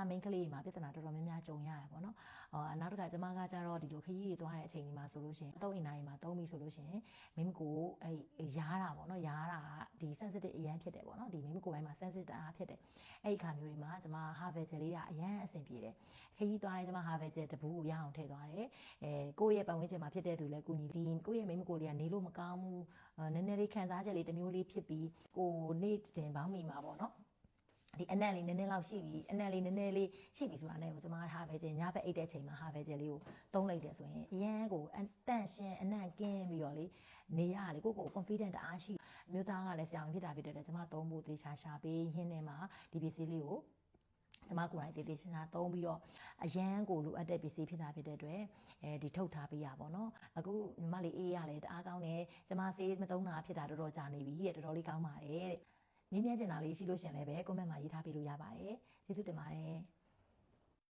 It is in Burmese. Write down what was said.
မိန်းကလေးမှာပြဿနာတော်တော်များများကြုံရတယ်ပေါ့နော်နောက်တစ်ခါကျမကကြတော့ဒီလိုခရီးတွေသွားတဲ့အချိန်ဒီမှာဆိုလို့ရှိရင်3အိမ်တိုင်းမှာ3ပြီဆိုလို့ရှိရင်မိမကိုရားတာပေါ့နော်ရားတာဒီ sensitive အရန်ဖြစ်တယ်ပေါ့နော်ဒီမိမကိုပိုင်းမှာ sensitive အားဖြစ်တယ်အဲ့ဒီခါမျိုးတွေမှာကျမ Harvey gel လေးကအရန်အဆင်ပြေတယ်ခရီးသွားရင်ကျမ Harvey gel တပူးကိုရအောင်ထည့်သွားတယ်ကိုယ့်ရဲ့ပတ်ဝန်းကျင်မှာဖြစ်တဲ့သူလည်းကိုညီဒီကိုယ့်ရဲ့မိမကိုလေးကနေလို့မကောင်းဘူးနည်းနည်းလေးခံစားချက်လေးတစ်မျိုးလေးဖြစ်ပြီးကိုနေ့တင်ပေါင်းမိမှာပေါ့နော်ဒီအနက်လေးနည်းနည်းလောက်ရှိပြီအနက်လေးနည်းနည်းလေးရှိပြီဆိုတာနဲ့ကိုကျွန်မဟာပဲချင်းညဘက်အိတ်တဲ့ချိန်မှာဟာပဲချင်းလေးကိုသုံးလိုက်တယ်ဆိုရင်အရန်ကိုတန့်ရှင်းအနက်ကင်းပြီးတော့လေနေရလေကို confident တအားရှိမြို့သားကလည်းဆရာဝန်ဖြစ်တာဖြစ်တဲ့အတွက်ကျွန်မသုံးဖို့သေချာရှာပေးရင်းထဲမှာဒီပစ္စည်းလေးကိုကျမကိုယ်တိုင်တေးသေးချင်တာသုံးပြီးတော့အရန်ကိုလိုအပ်တဲ့ပစ္စည်းဖြစ်တာဖြစ်တဲ့အတွက်ဒီထုတ်ထားပေးရပါတော့အခုညီမလေးအေးရလဲတအားကောင်းတယ်ကျမဆေးမသုံးတာဖြစ်တာတော်တော်ကြာနေပြီတဲ့တော်တော်လေးကောင်းပါတယ်တဲ့မြင်မြင်ကျင်တာလေးရှိလို့ရှင်လည်းပဲ comment မှာရေးထားပေးလို့ရပါတယ်ကျေးဇူးတင်ပါတယ်